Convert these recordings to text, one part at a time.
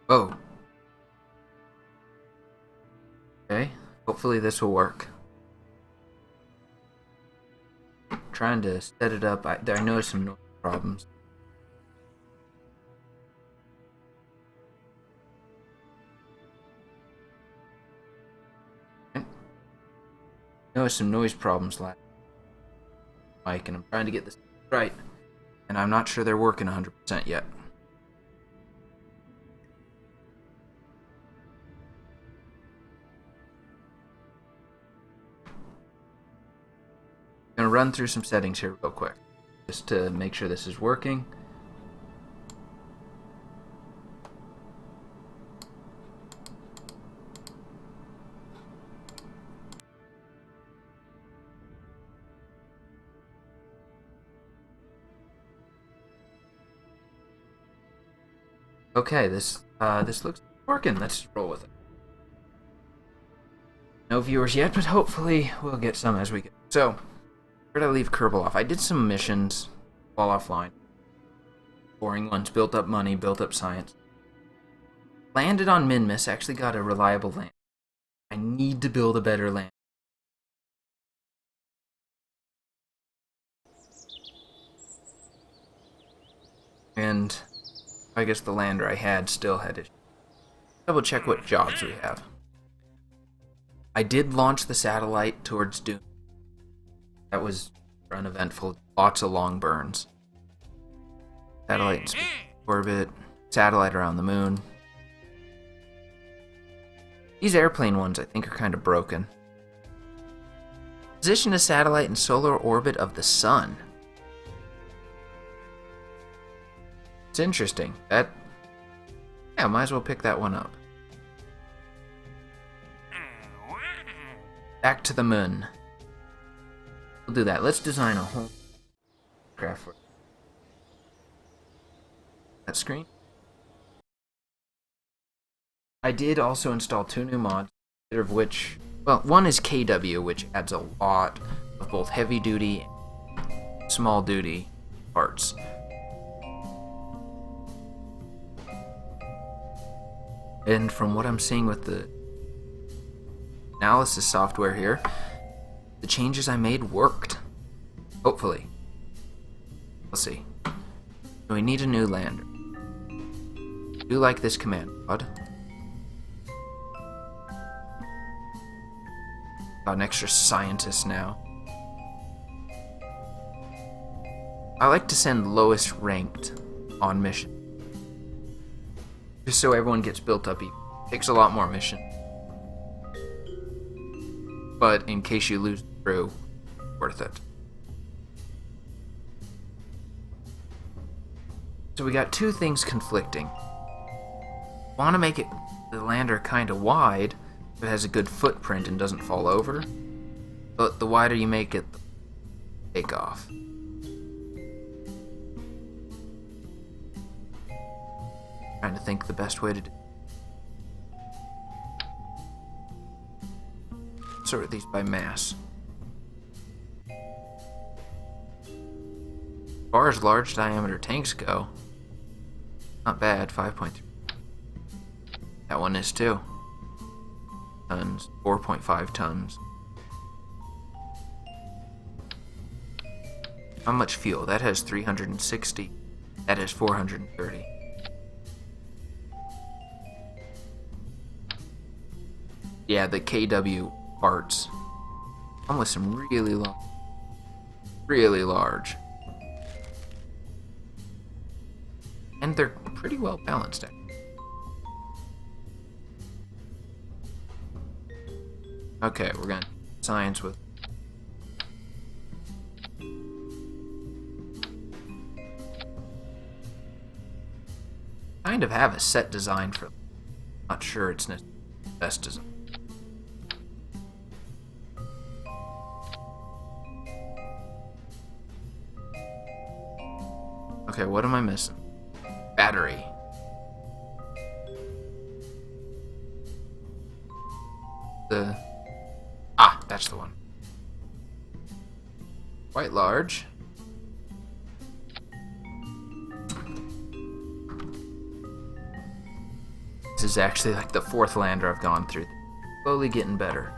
Oh, okay. Hopefully this will work. Trying to set it up. I noticed some noise problems. Noticed some noise problems last mic, and I'm trying to get this right, and I'm not sure they're working 100% yet. I'm gonna run through some settings here real quick, just to make sure this is working. Okay, this looks working. Let's roll with it. No viewers yet, but hopefully we'll get some as we go. So, where did I leave Kerbal off? I did some missions while offline. Boring ones. Built up money, built up science. Landed on Minmus, actually got a reliable land. I need to build a better land. And I guess the lander I had still had issues. Double check what jobs we have. I did launch the satellite towards Dune. That was uneventful. Lots of long burns. Satellite in space orbit. Satellite around the moon. These airplane ones I think are kind of broken. Position a satellite in solar orbit of the sun. It's interesting. Yeah, might as well pick that one up. Back to the moon. We'll do that. Let's design a whole craft for that screen. I did also install 2 new mods, of which, well, one is KW, which adds a lot of both heavy duty and small duty parts. And from what I'm seeing with the analysis software here, the changes I made worked. Hopefully. We'll see. So we need a new lander. I do like this command pod. Got an extra scientist now. I like to send lowest ranked on mission. Just so everyone gets built up. It takes a lot more mission. But in case you lose the crew, worth it. So we got 2 things conflicting. Want to make the lander kind of wide, so it has a good footprint and doesn't fall over. But the wider you make it, the take off. Trying to think the best way to do. Sort these by mass. As far as large diameter tanks go, not bad. 5.3. That one is too. Tons. 4.5 tons. How much fuel? That has 360. That has 430. Yeah, the KW parts come with some really large, and they're pretty well balanced. Okay, we're gonna science with kind of have a set design for. Not sure it's the best design. Okay, what am I missing? Battery. That's the one. Quite large. This is actually like the 4th lander I've gone through. Slowly getting better.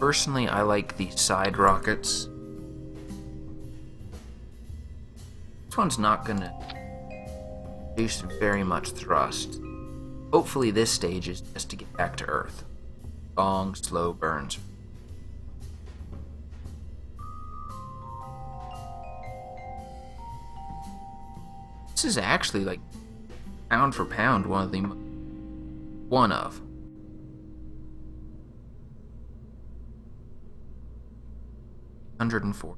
Personally, I like the side rockets. This one's not gonna produce very much thrust. Hopefully this stage is just to get back to Earth. Long, slow burns. This is actually, like, pound for pound, one of 104.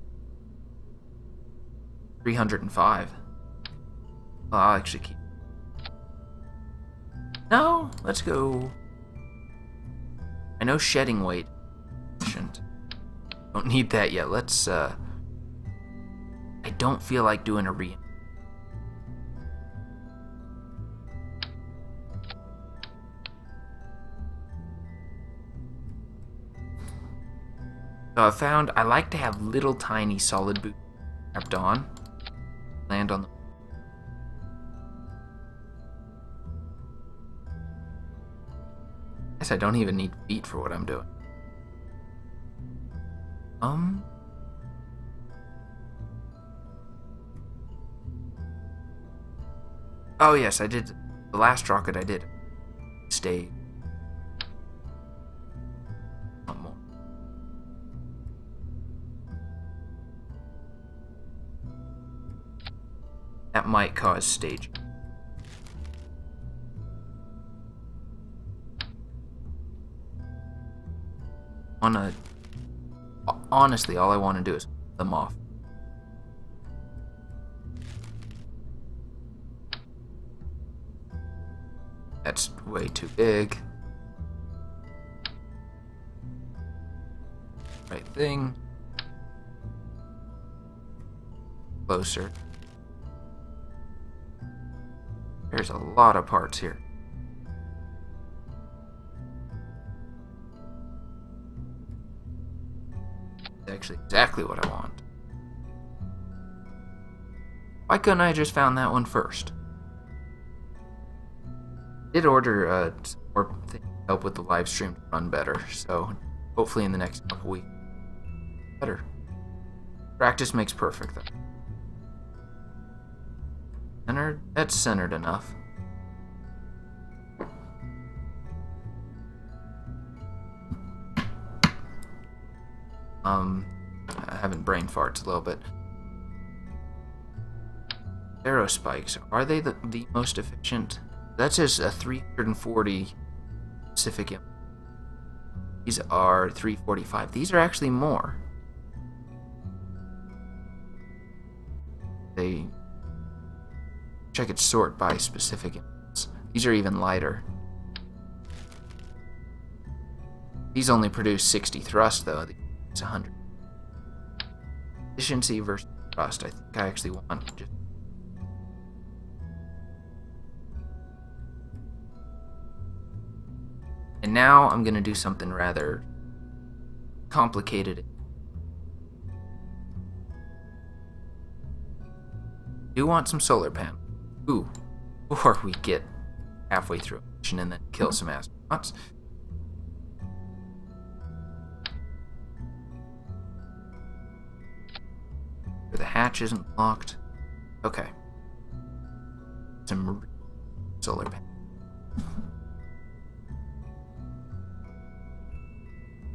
305. Well, I'll actually keep. No, let's go. I know shedding weight. Don't need that yet. Let's, I don't feel like doing a re. So I found I like to have little tiny solid boots strapped on. Land on the. I guess I don't even need feet for what I'm doing. Oh yes, I did. The last rocket I did. Stay. One more. That might cause stage. Honestly, all I want to do is put them off. That's way too big. Right thing. Closer. There's a lot of parts here. Actually exactly what I want. Why couldn't I just found that one first? Did order more things to help with the live stream to run better, so hopefully in the next couple weeks better. Practice makes perfect though. Centered, that's centered enough. I haven't brain farts a little bit. Arrow spikes, are they the most efficient? That's just a 340 Pacific Imp. These are 345. These are actually more. They check its sort by specific imps. These are even lighter. These only produce 60 thrust though. It's 100. Efficiency versus thrust. I think I actually want just. And now I'm gonna do something rather complicated. Do want some solar panels. Ooh. Before we get halfway through a mission and then kill some astronauts. The hatch isn't locked. Okay. Some solar panels.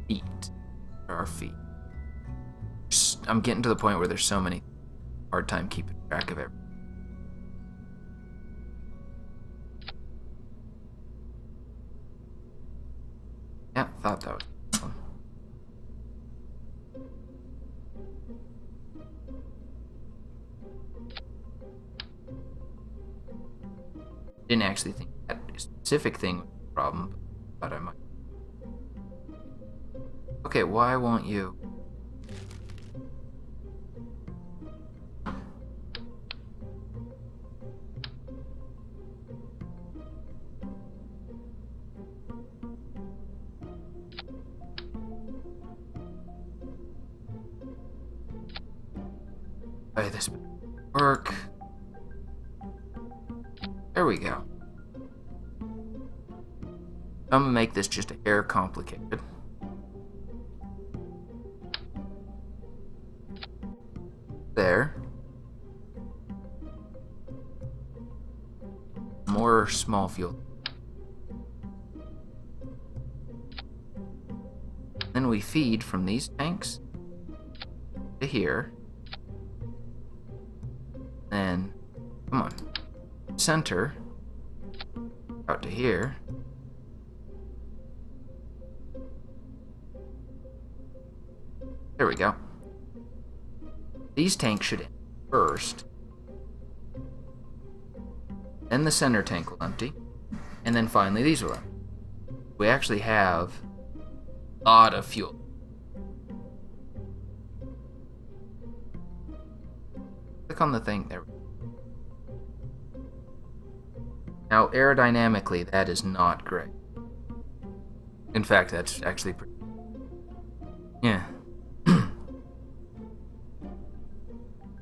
Feet. There are feet. I'm getting to the point where there's so many. Hard time keeping track of everything. Yeah, thought that was fun. Didn't actually think that specific thing was a problem, but I might. Okay, why won't you? Okay, this work. There we go. I'm gonna make this just a hair complicated. There. More small fuel. Then we feed from these tanks to here. Then, come on, center out to here. There we go. These tanks should end first. Then the center tank will empty. And then finally these will empty. We actually have a lot of fuel. Click on the thing there. Now aerodynamically that is not great. In fact, that's actually pretty... Yeah.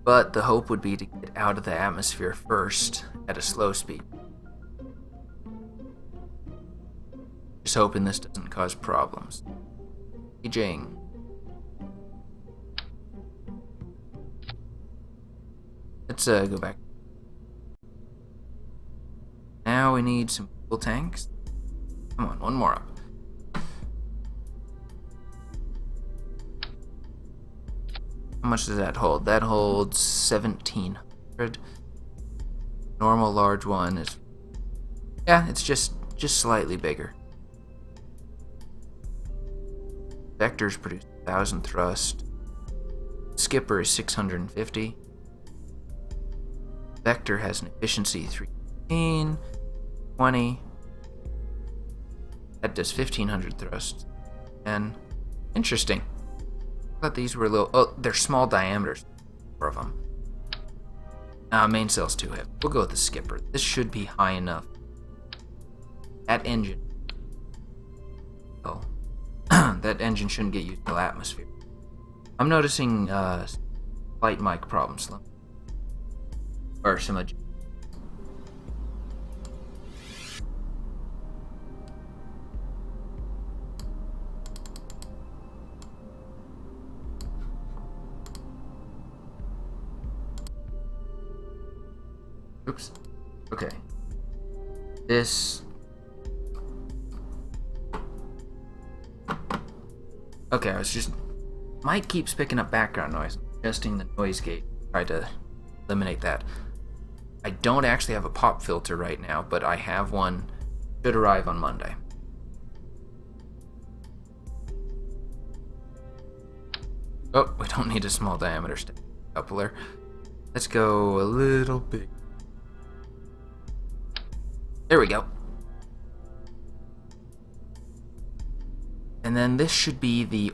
But the hope would be to get out of the atmosphere first at a slow speed. Just hoping this doesn't cause problems. Aging. Let's go back. Now we need some fuel tanks. Come on, one more up. How much does that hold? That holds 1,700. Normal large one is... Yeah, it's just slightly bigger. Vectors produce 1,000 thrust. Skipper is 650. Vector has an efficiency 315, 20. That does 1,500 thrust. And interesting. I thought these were little... Oh, they're small diameters. 4 of them. Main cell's too heavy. We'll go with the skipper. This should be high enough. That engine. Oh. That engine shouldn't get used to the atmosphere. I'm noticing slight mic problems. Or some... Oops. Okay. This... Okay, I was just... Mic keeps picking up background noise. Adjusting the noise gate. Try to eliminate that. I don't actually have a pop filter right now, but I have one. Should arrive on Monday. Oh, we don't need a small diameter coupler. Let's go a little bit. There we go. And then this should be the...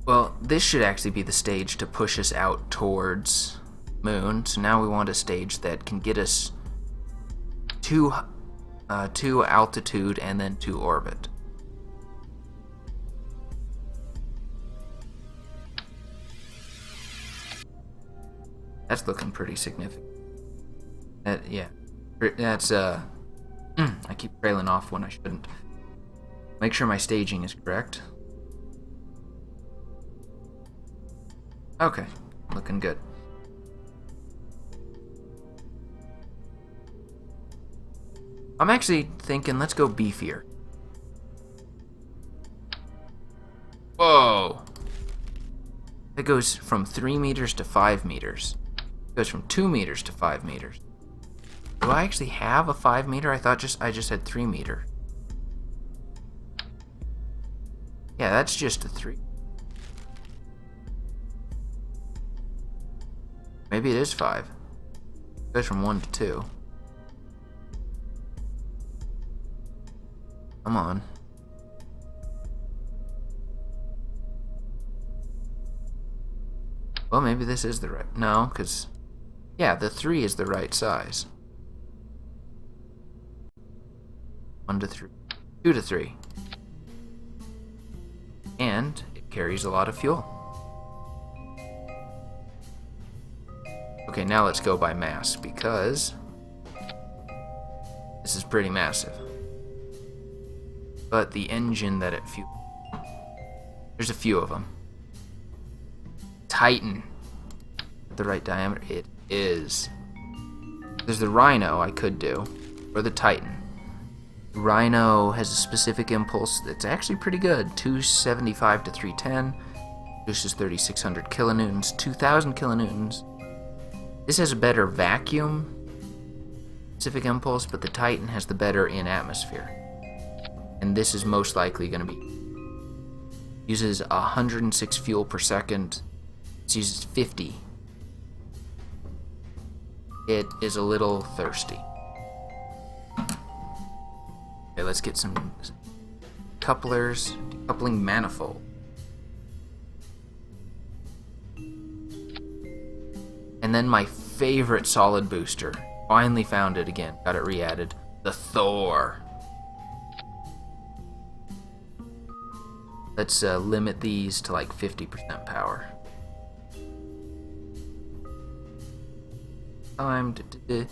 Well, this should actually be the stage to push us out towards Moon. So now we want a stage that can get us to altitude and then to orbit. That's looking pretty significant. Yeah. That's, I keep trailing off when I shouldn't. Make sure my staging is correct. Okay, looking good. I'm actually thinking let's go beefier. Whoa! It goes from 3 meters to 5 meters. It goes from 2 meters to 5 meters. Do I actually have a 5 meter? I thought I just had 3 meter. Yeah, that's just a 3. Maybe it is 5. It goes from 1 to 2. Come on. Well, maybe this is the right... No, because... Yeah, the 3 is the right size. 1 to 3. 2 to 3. And it carries a lot of fuel. Okay, now let's go by mass, because This is pretty massive. But the engine that it fuels, there's a few of them. Titan. The right diameter? It is. There's the Rhino I could do, or the Titan. The Rhino has a specific impulse that's actually pretty good. 275 to 310. Produces 3,600 kilonewtons, 2,000 kilonewtons. This has a better vacuum specific impulse, but the Titan has the better in atmosphere. And this is most likely going to be. Uses 106 fuel per second. It uses 50. It is a little thirsty. Okay, let's get some couplers. Decoupling manifold. And then my favorite solid booster. Finally found it again. Got it re-added. The Thor. Let's limit these to like 50% power. Time. Then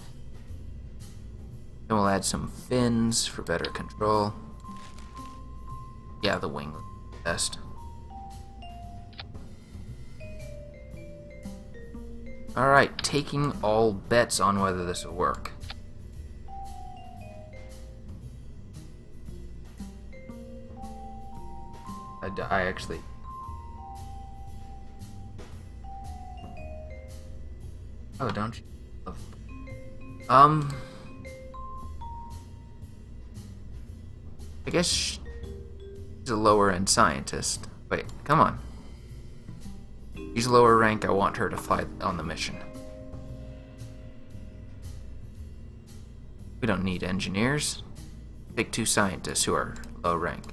we'll add some fins for better control. Yeah, the wing looks best. Alright, taking all bets on whether this will work. I actually... Oh, don't you? I guess she's a lower end scientist. Wait, come on. She's lower rank, I want her to fly on the mission. We don't need engineers. Take 2 scientists who are low rank.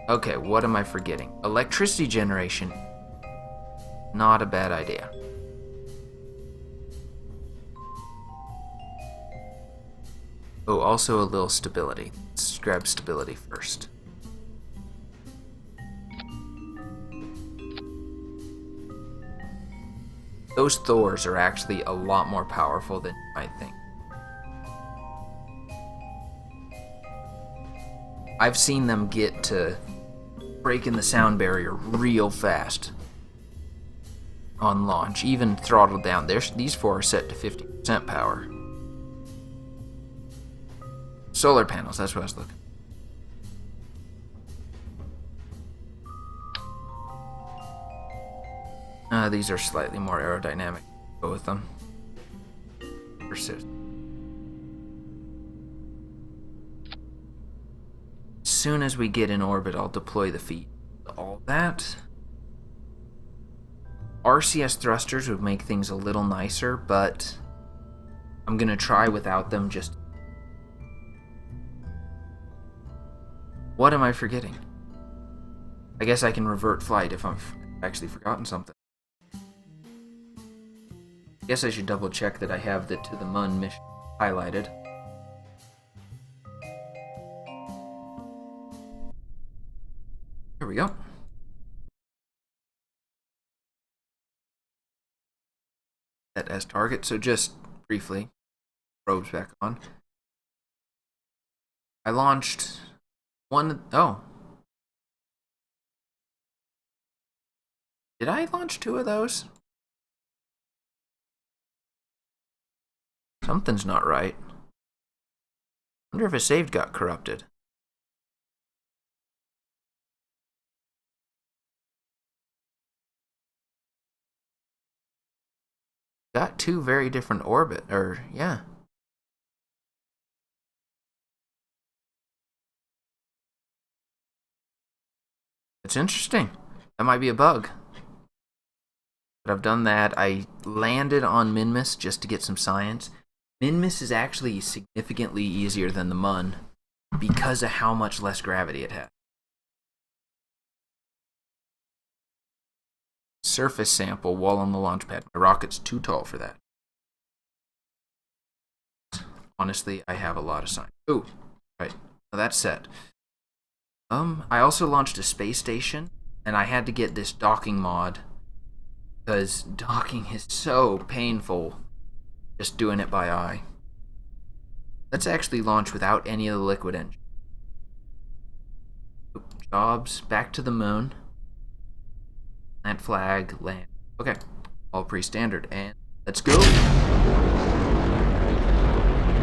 Okay, what am I forgetting? Electricity generation. Not a bad idea. Oh, also a little stability. Let's grab stability first. Those Thors are actually a lot more powerful than you might think. I've seen them get to breaking the sound barrier real fast on launch, even throttled down. These 4 are set to 50% power. Solar panels, that's what I was looking. These are slightly more aerodynamic. Go with them. Persist. As soon as we get in orbit, I'll deploy the feed. All that. RCS thrusters would make things a little nicer, but I'm gonna try without them. Just what am I forgetting? I guess I can revert flight if I've actually forgotten something. I guess I should double check that I have the To the Mun mission highlighted. Here we go. That as target, so just briefly, probes back on. I launched one. Oh. Did I launch 2 of those? Something's not right. Wonder if a save got corrupted. Got 2 very different orbit, yeah. It's interesting. That might be a bug. But I've done that. I landed on Minmus just to get some science. Minmus is actually significantly easier than the Mun because of how much less gravity it has. Surface sample while on the launch pad. My rocket's too tall for that. Honestly, I have a lot of science. Ooh, right. So that's set. I also launched a space station, and I had to get this docking mod because docking is so painful just doing it by eye. Let's actually launch without any of the liquid engine. Jobs, back to the moon. Plant flag, land. Okay, all pre-standard, and let's go.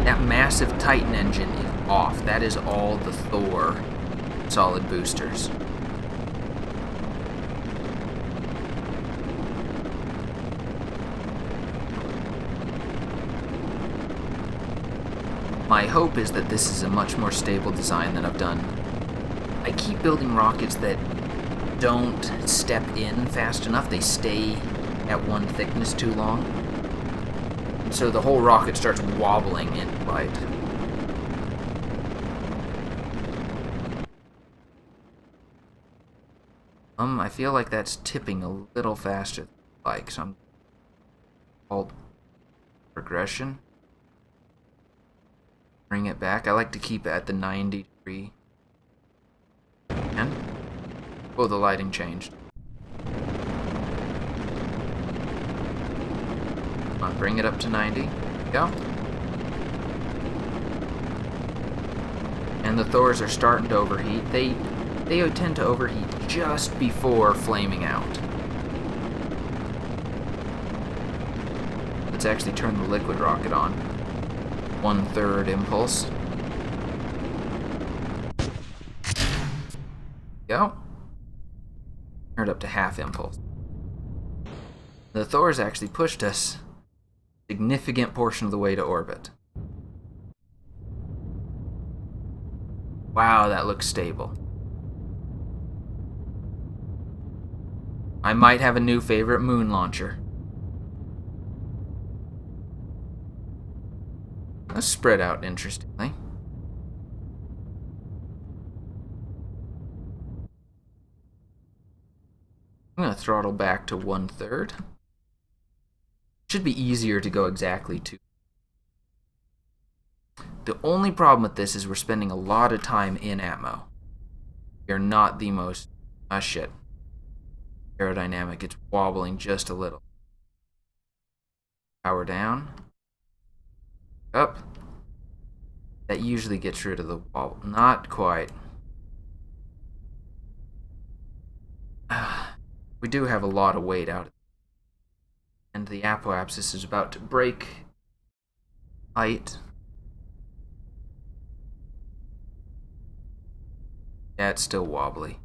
That massive Titan engine is off. That is all the Thor solid boosters. My hope is that this is a much more stable design than I've done. I keep building rockets that don't step in fast enough. They stay at one thickness too long. And so the whole rocket starts wobbling in flight. I feel like that's tipping a little faster than I like, so I'm called progression. Bring it back. I like to keep it at the 90 degree. And oh, the lighting changed. Come on, bring it up to 90. Go. And the Thors are starting to overheat. They tend to overheat just before flaming out. Let's actually turn the liquid rocket on. 1/3 impulse. Go. Turn it up to half impulse. The Thors actually pushed us a significant portion of the way to orbit. Wow, that looks stable. I might have a new favorite moon launcher. Let's spread out interestingly. I'm going to throttle back to 1/3. Should be easier to go exactly to. The only problem with this is we're spending a lot of time in atmo. We are not the most shit aerodynamic. It's wobbling just a little. Power down. Up. That usually gets rid of the wobble. Not quite. We do have a lot of weight out. And the apoapsis is about to break height. Yeah, it's still wobbly.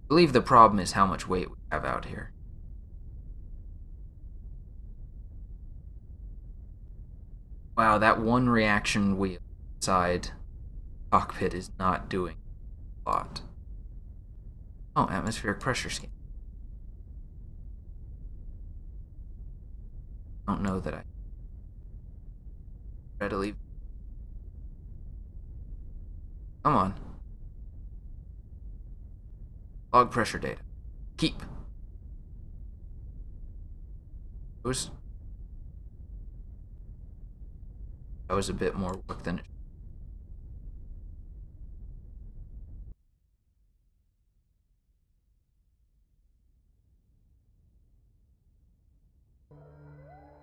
I believe the problem is how much weight we have out here. Wow, that one reaction wheel inside cockpit is not doing a lot. Oh, atmospheric pressure scan. Don't know that I readily. Come on. Log pressure data. Keep. That was a bit more work than it.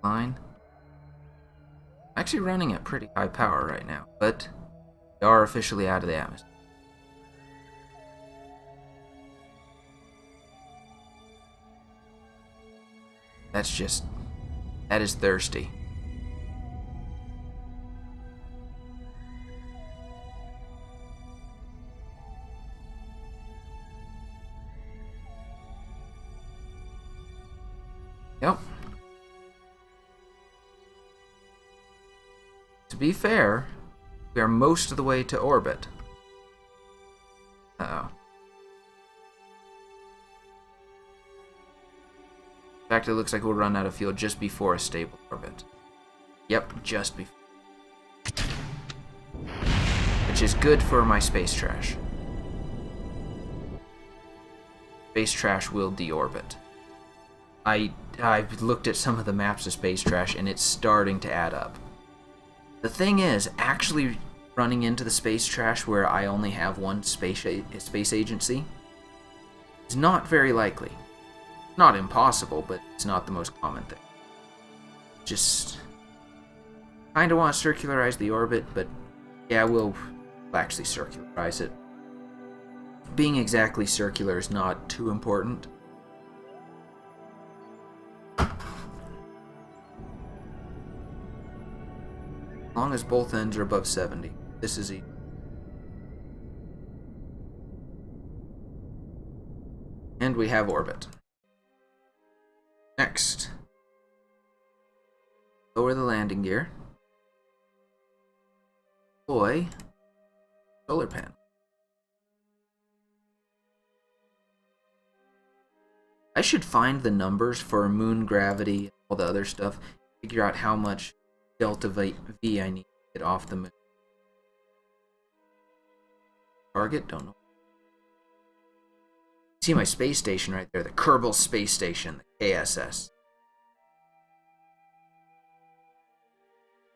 Line. I'm actually running at pretty high power right now, but we are officially out of the atmosphere. That is thirsty. Yep. To be fair, we are most of the way to orbit. Uh-oh. In fact, it looks like we'll run out of fuel just before a stable orbit. Yep, just before. Which is good for my space trash. Space trash will deorbit. I've looked at some of the maps of space trash and it's starting to add up. The thing is, actually running into the space trash where I only have one space agency is not very likely. Not impossible, but it's not the most common thing. Just kind of want to circularize the orbit, but yeah, we'll actually circularize it. Being exactly circular is not too important. As long as both ends are above 70. This is easy. And we have orbit. Next. Lower the landing gear. Deploy solar panel. I should find the numbers for moon gravity, all the other stuff, figure out how much delta V I need to get off the moon. Target? Don't know. See my space station right there, the Kerbal Space Station, the KSS.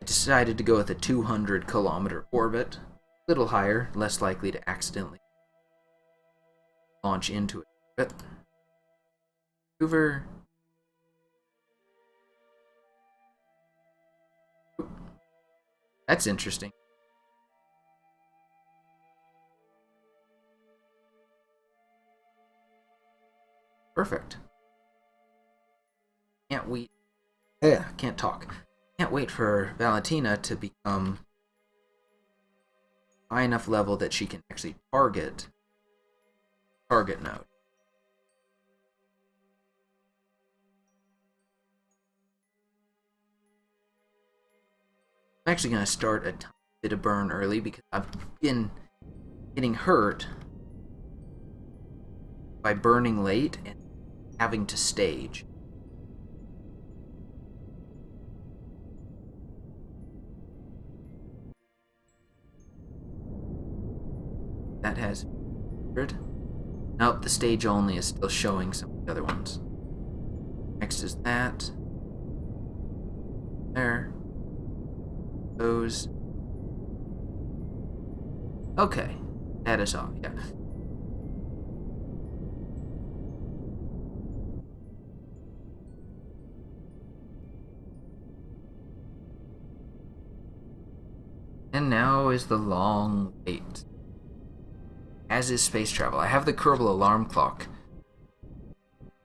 I decided to go with a 200-kilometer orbit, a little higher, less likely to accidentally launch into it. Vancouver. That's interesting. Perfect. Can't wait. Can't talk. Can't wait for Valentina to become high enough level that she can actually target node. I'm actually going to start a tiny bit of burn early because I've been getting hurt by burning late and having to stage. That has 100. Nope, the stage only is still showing some of the other ones. Next is that. There. Those. Okay. That is off, yeah. And now is the long wait. As is space travel. I have the Kerbal alarm clock.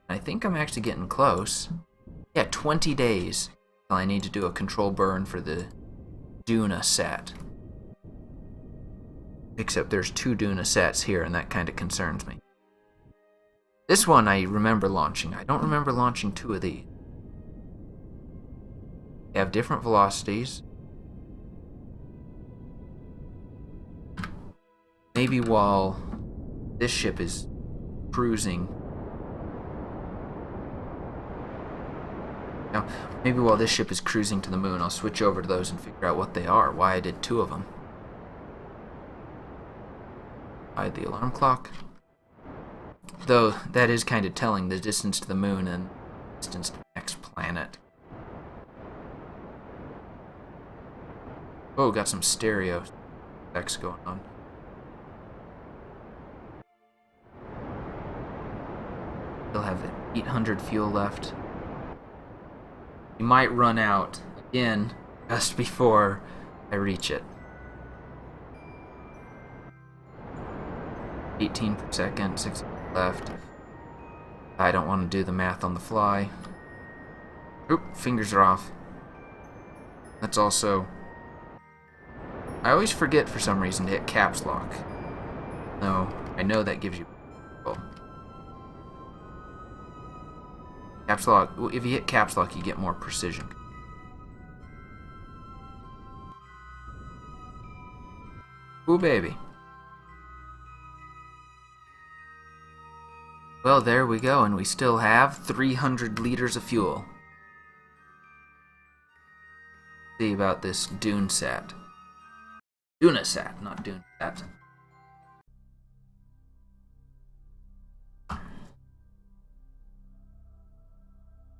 I think I'm actually getting close. Yeah, 20 days till I need to do a control burn for the Duna sat. Except there's 2 Duna sats here, and that kind of concerns me. This one I remember launching. I don't remember launching 2 of these. They have different velocities. Maybe while this ship is cruising. Now, maybe while this ship is cruising to the moon, I'll switch over to those and figure out what they are, why I did 2 of them. Hide the alarm clock. Though, that is kind of telling the distance to the moon and distance to the next planet. Oh, got some stereo effects going on. Still have 800 fuel left. You might run out again just before I reach it. 18 per second, 6 left. I don't want to do the math on the fly. Oop, fingers are off. That's also... I always forget for some reason to hit caps lock. No, I know that gives you... Caps lock. If you hit caps lock, you get more precision. Ooh, baby. Well, there we go, and we still have 300 liters of fuel. See about this DuneSat. DunaSat, not DuneSat.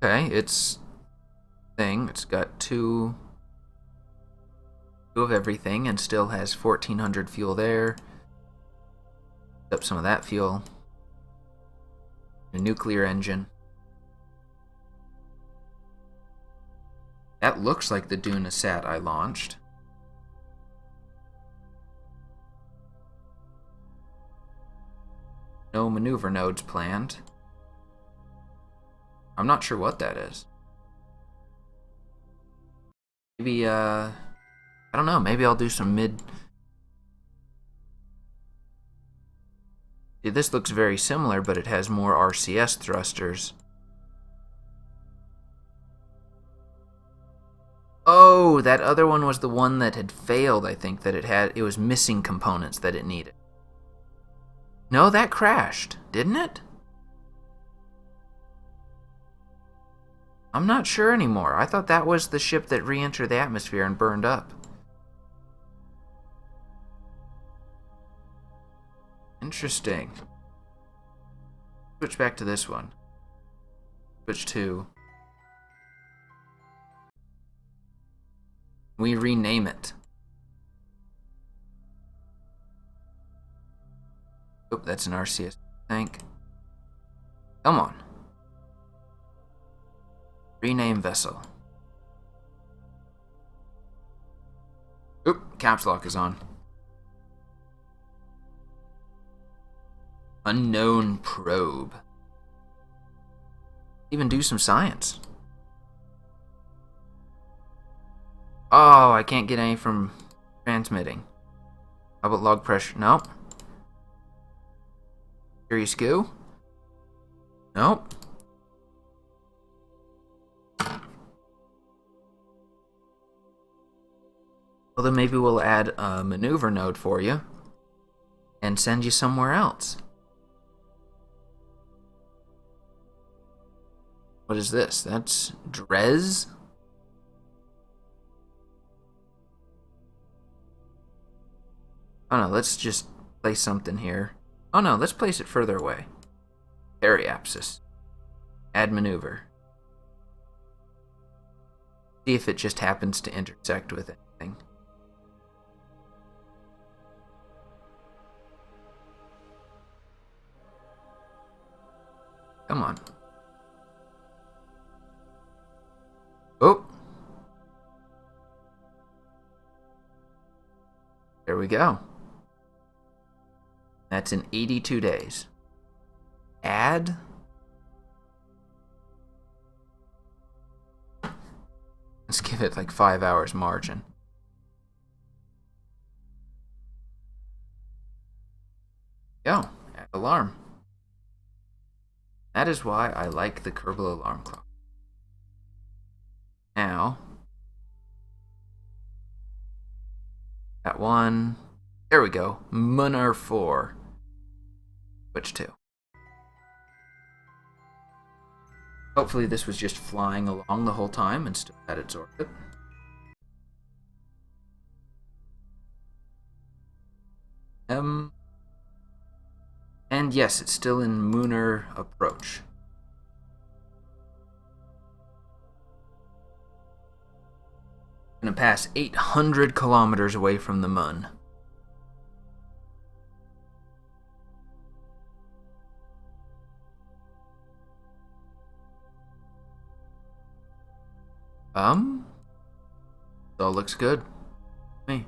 Okay, it's got 2 of everything and still has 1400 fuel there. Up some of that fuel. A nuclear engine. That looks like the Dunasat I launched. No maneuver nodes planned. I'm not sure what that is. Maybe, I don't know, maybe I'll do some mid... See, this looks very similar, but it has more RCS thrusters. Oh, that other one was the one that had failed, I think, that it was missing components that it needed. No, that crashed, didn't it? I'm not sure anymore. I thought that was the ship that re-entered the atmosphere and burned up. Interesting. Switch back to this one. Switch to... We rename it. Oh, that's an RCS tank. Come on. Rename vessel. Oop, caps lock is on. Unknown probe. Even do some science. Oh, I can't get any from transmitting. How about log pressure? Nope. Curious goo? Nope. Well, then maybe we'll add a maneuver node for you and send you somewhere else. What is this? That's Drez? Oh no, let's just place something here. Oh no, let's place it further away. Periapsis. Add maneuver. See if it just happens to intersect with anything. Come on. Oh! There we go. That's in 82 days. Add. Let's give it like 5 hours margin. Go. Add alarm. That is why I like the Kerbal alarm clock. Now, that one. There we go. Munnar 4. Switch to. Hopefully this was just flying along the whole time and still at its orbit. And yes, it's still in Munnar approach. Gonna pass 800 kilometers away from the Mun. All looks good. Me.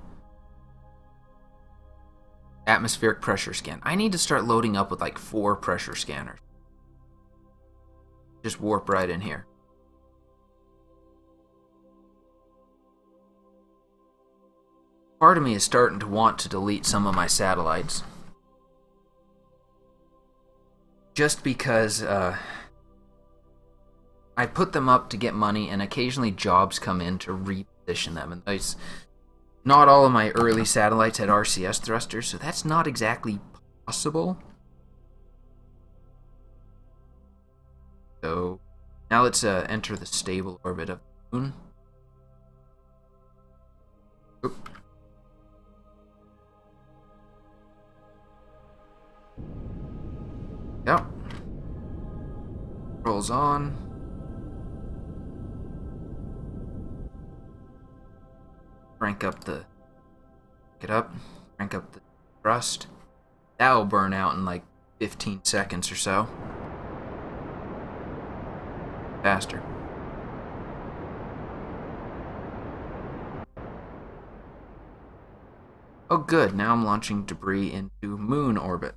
Atmospheric pressure scan. I need to start loading up with like 4 pressure scanners. Just warp right in here. Part of me is starting to want to delete some of my satellites. Just because I put them up to get money, and occasionally jobs come in to reposition them. And not all of my early satellites had RCS thrusters, so that's not exactly possible. So now let's enter the stable orbit of the Moon. Oop. Yep. Rolls on. Crank up the... Get up. Crank up the thrust. That'll burn out in like 15 seconds or so. Faster. Oh good, now I'm launching debris into moon orbit.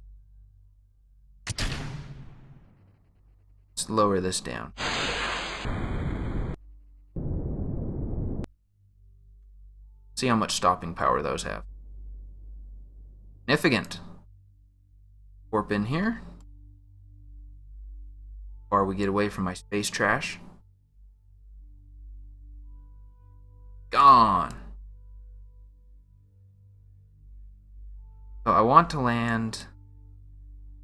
Let's lower this down. See how much stopping power those have. Significant. Warp in here. Or we get away from my space trash. Gone. So I want to land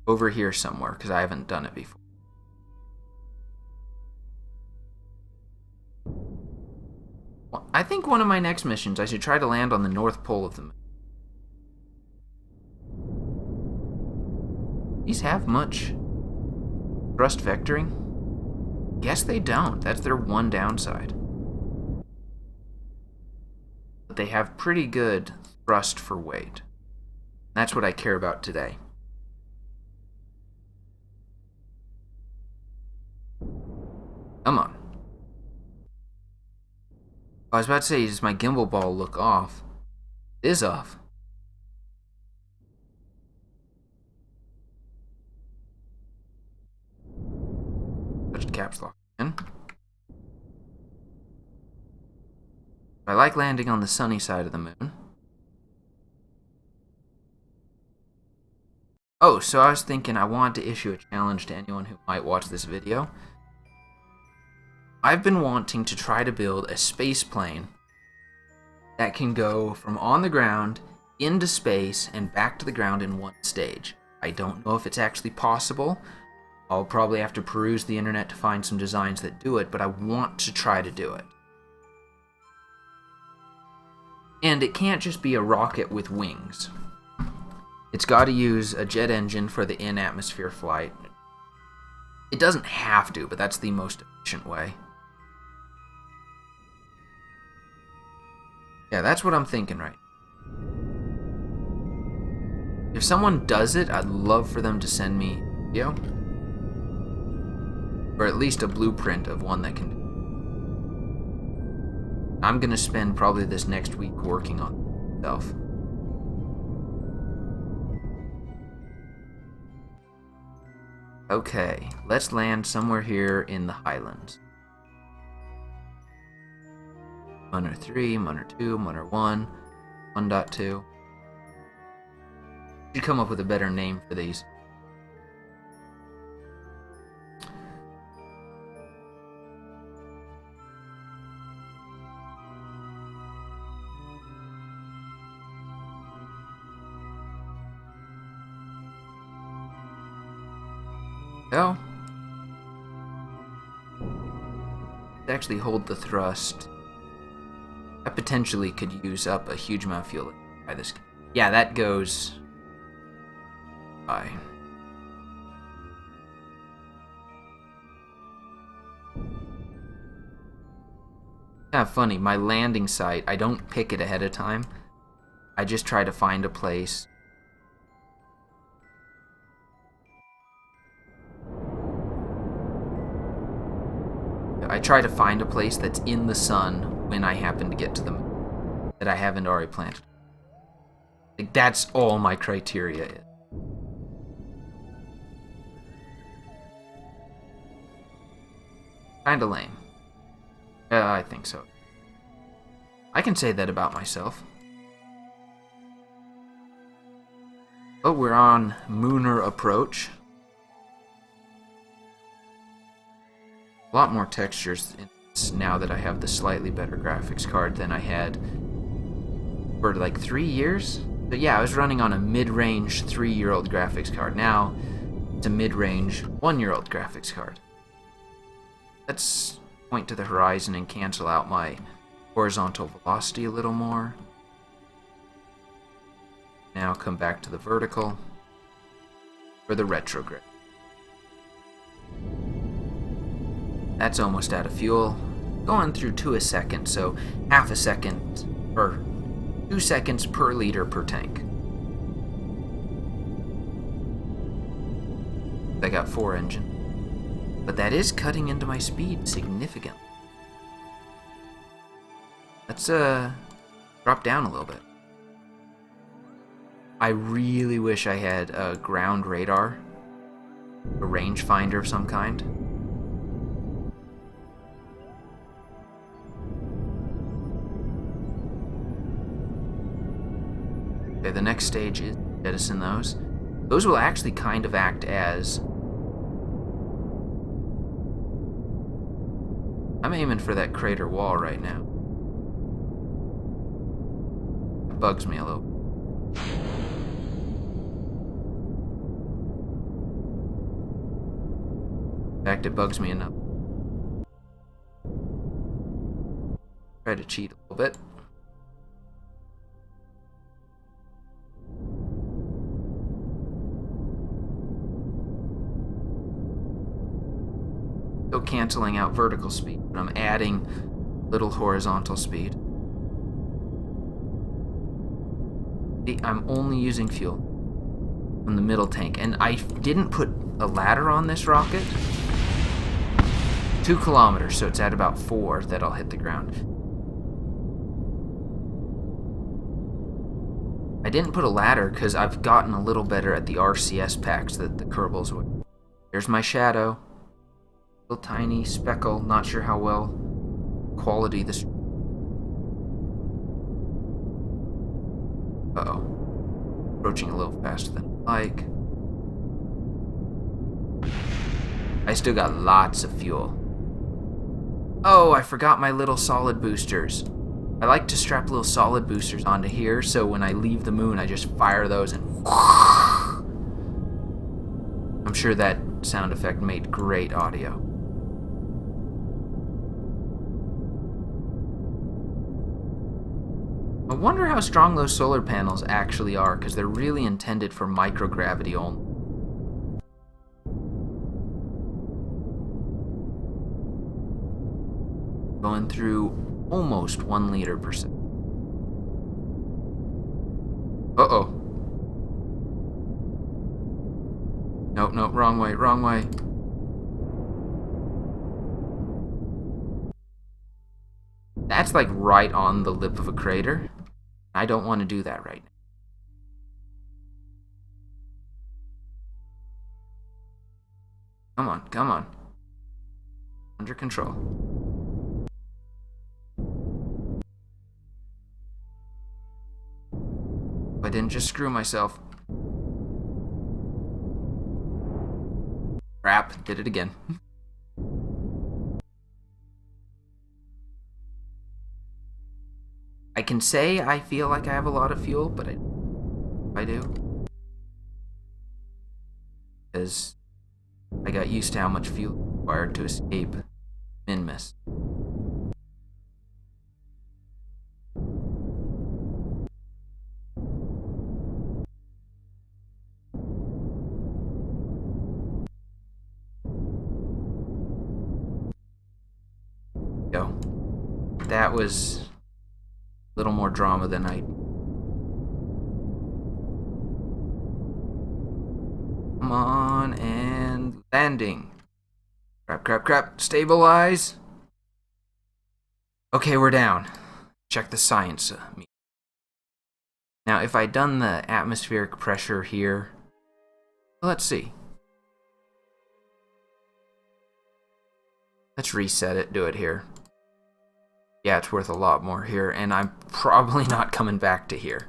over here somewhere because I haven't done it before. Well, I think one of my next missions I should try to land on the North Pole of the moon. These have much thrust vectoring? Guess they don't. That's their one downside. But they have pretty good thrust for weight. That's what I care about today. Come on. I was about to say, does my gimbal ball look off? It is off. Touched caps lock again. I like landing on the sunny side of the moon. Oh, so I was thinking I wanted to issue a challenge to anyone who might watch this video. I've been wanting to try to build a space plane that can go from on the ground into space and back to the ground in one stage. I don't know if it's actually possible. I'll probably have to peruse the internet to find some designs that do it, but I want to try to do it. And it can't just be a rocket with wings. It's got to use a jet engine for the in-atmosphere flight. It doesn't have to, but that's the most efficient way. Yeah, that's what I'm thinking right now. If someone does it, I'd love for them to send me a video. Or at least a blueprint of one that can do it. I'm going to spend probably this next week working on it myself. Okay, let's land somewhere here in the Highlands. Munner 3, Munner 2, Munner 1, 1.2. Should come up with a better name for these. Go. Actually hold the thrust. I potentially could use up a huge amount of fuel by this. Yeah, that goes by. Kind of funny, my landing site, I don't pick it ahead of time. I just try to find a place. I try to find a place that's in the sun when I happen to get to the moon that I haven't already planted. Like, that's all my criteria is. Kinda lame. I think so. I can say that about myself. Oh, we're on Mooner Approach. A lot more textures in this now that I have the slightly better graphics card than I had for like 3 years. But yeah, I was running on a mid-range 3-year-old graphics card. Now it's a mid-range 1-year-old graphics card. Let's point to the horizon and cancel out my horizontal velocity a little more. Now come back to the vertical for the retrograde. That's almost out of fuel. Going through 2 a second, so half a second, or 2 seconds per liter per tank. I got 4 engine. But that is cutting into my speed significantly. Let's drop down a little bit. I really wish I had a ground radar, a rangefinder of some kind. Okay, the next stage is jettison those. Those will actually kind of act as... I'm aiming for that crater wall right now. It bugs me a little. In fact, it bugs me enough. Try to cheat a little bit. Still canceling out vertical speed, but I'm adding little horizontal speed. See, I'm only using fuel from the middle tank, and I didn't put a ladder on this rocket. 2 kilometers, so it's at about 4 that I'll hit the ground. I didn't put a ladder because I've gotten a little better at the RCS packs that the Kerbals would. There's my shadow. Little tiny speckle, not sure how well quality this... Uh-oh. Approaching a little faster than I like. I still got lots of fuel. Oh, I forgot my little solid boosters. I like to strap little solid boosters onto here, so when I leave the moon, I just fire those and... I'm sure that sound effect made great audio. I wonder how strong those solar panels actually are, because they're really intended for microgravity only. Going through almost 1 liter per second. Uh-oh. Nope, nope, wrong way, wrong way. That's like right on the lip of a crater. I don't want to do that right now. Come on, come on. Under control. I didn't just screw myself. Crap, did it again. I can say I feel like I have a lot of fuel, but I do. Because I got used to how much fuel required to escape Minmus. Go. That was a little more drama than I... Come on, and landing. Crap, crap, crap. Stabilize. Okay, we're down. Check the science. Now, if I'd done the atmospheric pressure here... Let's see. Let's reset it, do it here. Yeah, it's worth a lot more here, and I'm probably not coming back to here.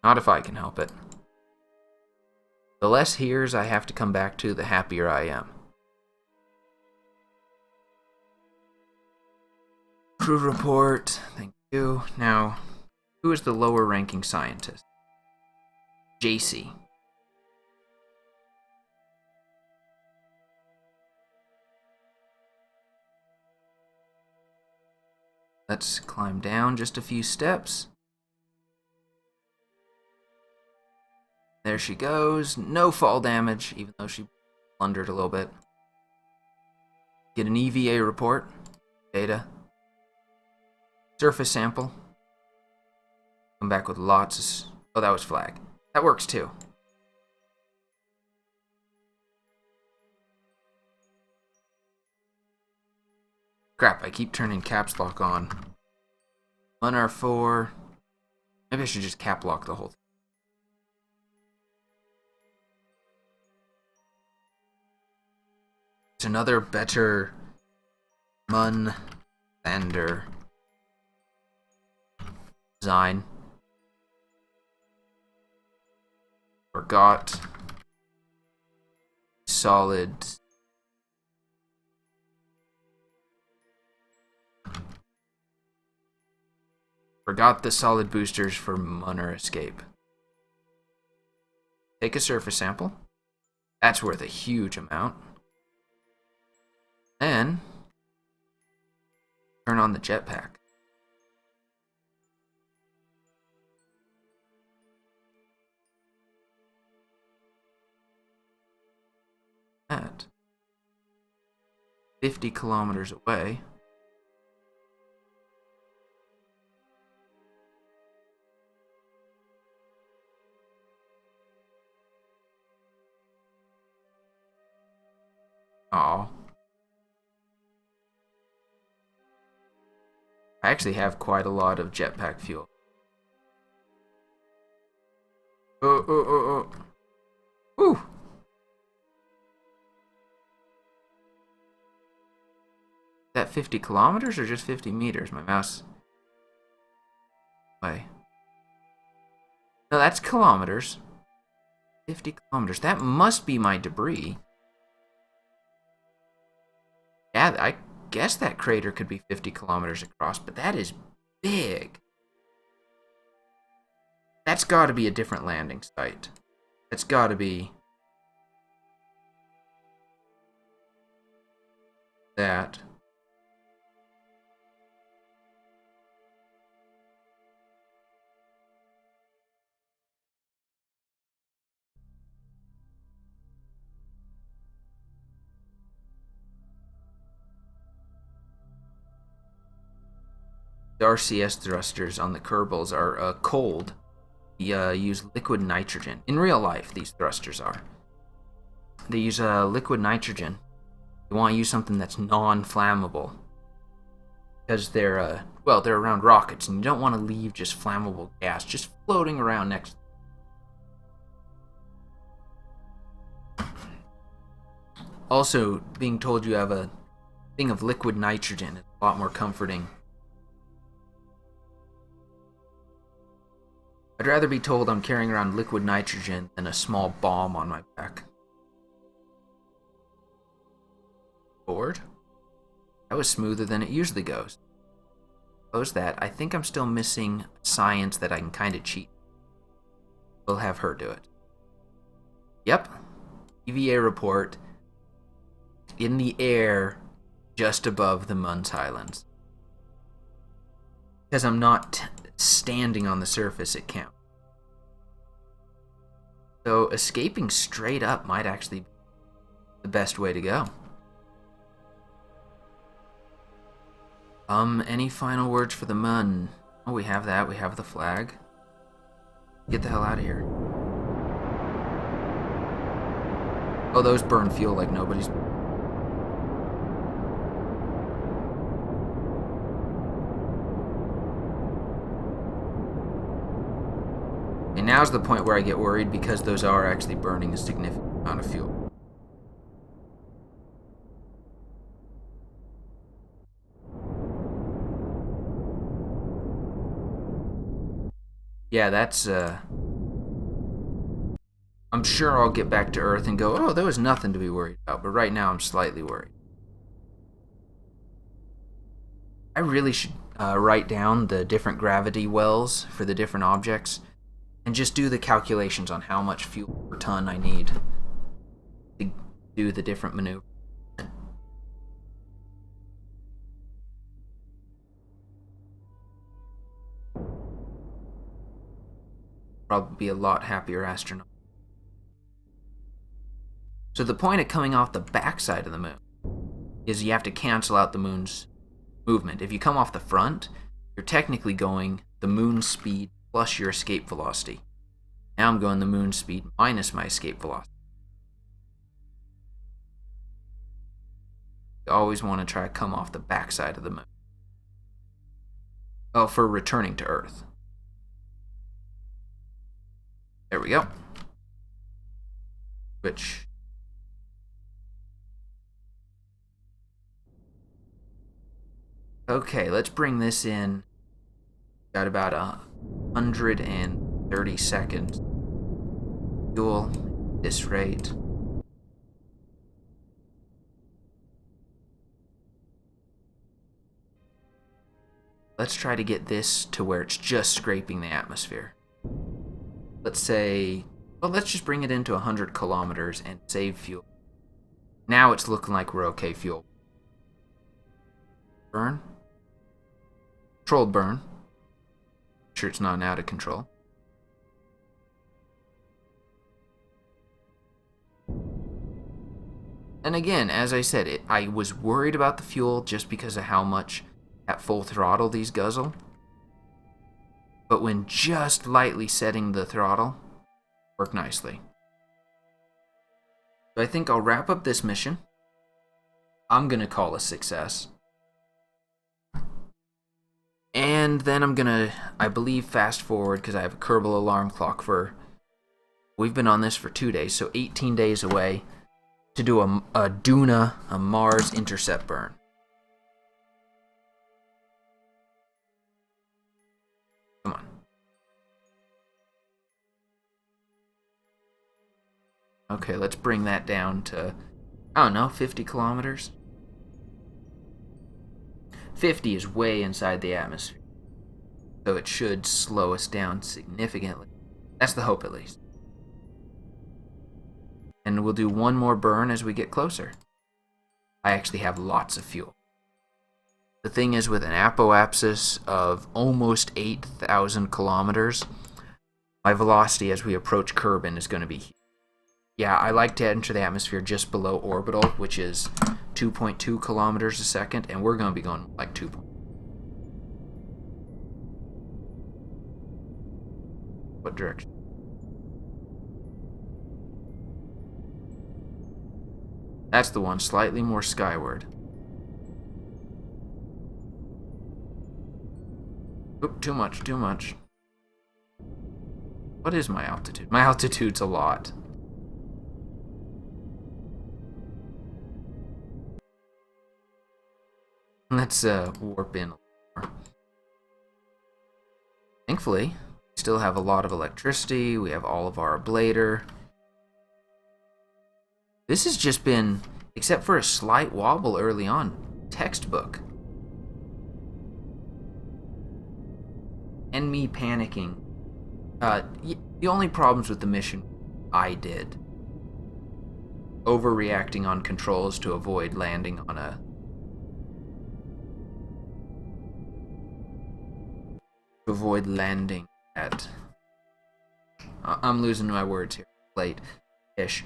Not if I can help it. The less here's I have to come back to, the happier I am. Crew report, thank you. Now, who is the lower ranking scientist? JC. Let's climb down just a few steps. There she goes. No fall damage, even though she blundered a little bit. Get an EVA report. Data. Surface sample. Come back with lots of... Oh, that was flag. That works too. Crap, I keep turning caps lock on 1 R4. Maybe I should just cap lock the whole thing. It's another better Mun Lander design. Forgot solid. Forgot the solid boosters for Munner Escape. Take a surface sample. That's worth a huge amount. Then turn on the jetpack. At 50 kilometers away. Oh. I actually have quite a lot of jetpack fuel. Oh. Whew. Is that 50 kilometers or just 50 meters? My mouse. Wait. No, that's kilometers. 50 kilometers. That must be my debris. Yeah, I guess that crater could be 50 kilometers across, but that is big. That's got to be a different landing site. That's got to be that. The RCS thrusters on the Kerbals are cold. They use liquid nitrogen. In real life, these thrusters are. They use liquid nitrogen. You want to use something that's non-flammable. Because they're around rockets, and you don't want to leave just flammable gas just floating around next. Also, being told you have a thing of liquid nitrogen is a lot more comforting. I'd rather be told I'm carrying around liquid nitrogen than a small bomb on my back. Board? That was smoother than it usually goes. Close that. I think I'm still missing science that I can kind of cheat. We'll have her do it. Yep. EVA report. In the air just above the Mun's Highlands. Because I'm not standing on the surface, it counts. So escaping straight up might actually be the best way to go. Any final words for the Mun? Oh, we have that. We have the flag. Get the hell out of here. Oh, those burn fuel like nobody's... And now's the point where I get worried because those are actually burning a significant amount of fuel. Yeah, that's, I'm sure I'll get back to Earth and go, oh, there was nothing to be worried about, but right now I'm slightly worried. I really should write down the different gravity wells for the different objects and just do the calculations on how much fuel per ton I need to do the different maneuvers. Probably be a lot happier astronaut. So the point of coming off the backside of the moon is you have to cancel out the moon's movement. If you come off the front, you're technically going the moon speed plus your escape velocity. Now I'm going the moon speed minus my escape velocity. You always want to try to come off the backside of the moon. Oh, for returning to Earth. There we go. Which... Okay, let's bring this in. Got about 130 seconds. Fuel, this rate. Let's try to get this to where it's just scraping the atmosphere. Let's say, well, let's just bring it into 100 kilometers and save fuel. Now it's looking like we're okay fuel. Burn. Controlled burn. Make sure it's not out of control. And again, as I said, I was worried about the fuel just because of how much at full throttle these guzzle. But when just lightly setting the throttle, worked nicely. So I think I'll wrap up this mission. I'm going to call a success. And then I'm going to, I believe, fast forward because I have a Kerbal alarm clock for... We've been on this for 2 days, so 18 days away to do a Duna, a Mars intercept burn. Come on. Okay, let's bring that down to, I don't know, 50 kilometers? 50 is way inside the atmosphere, so it should slow us down significantly. That's the hope, at least. And we'll do one more burn as we get closer. I actually have lots of fuel. The thing is, with an apoapsis of almost 8,000 kilometers, my velocity as we approach Kerbin is going to be... Yeah, I like to enter the atmosphere just below orbital, which is 2.2 kilometers a second, and we're going to be going like 2. What direction? That's the one, slightly more skyward. Oop, too much, too much. What is my altitude? My altitude's a lot. Let's warp in a little more. Thankfully, we still have a lot of electricity. We have all of our ablator. This has just been, except for a slight wobble early on, textbook. And me panicking. The only problems with the mission I did. Overreacting on controls to avoid landing on a... To avoid landing at... I'm losing my words here. Late-ish.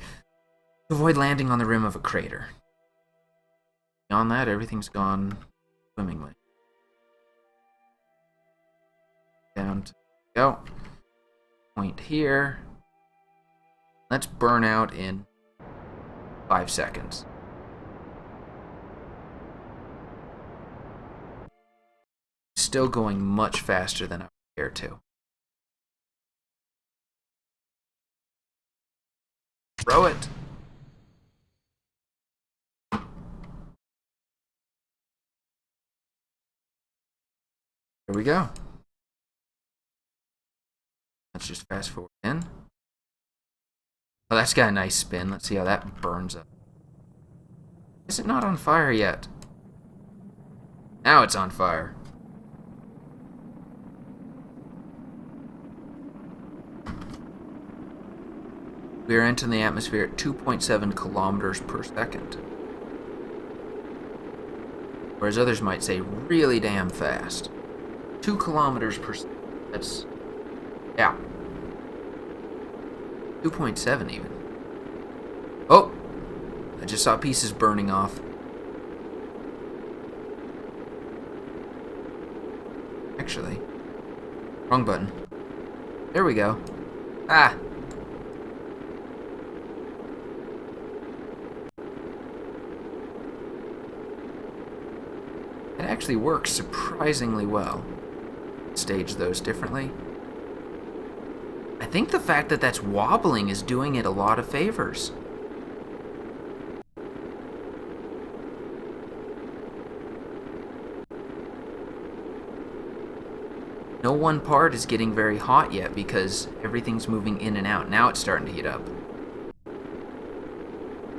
To avoid landing on the rim of a crater. Beyond that, everything's gone swimmingly. Down to go. Point here. Let's burn out in 5 seconds. Still going much faster than I would care to. Throw it. Here we go. Let's just fast forward in. Oh, that's got a nice spin. Let's see how that burns up. Is it not on fire yet? Now it's on fire. We are entering the atmosphere at 2.7 kilometers per second. Whereas others might say really damn fast. 2 kilometers per second. That's... yeah. 2.7 even. Oh! I just saw pieces burning off. Actually. Wrong button. There we go. Ah! It actually works surprisingly well. stage those differently. I think the fact that that's wobbling is doing it a lot of favors. No one part is getting very hot yet because everything's moving in and out. Now it's starting to heat up.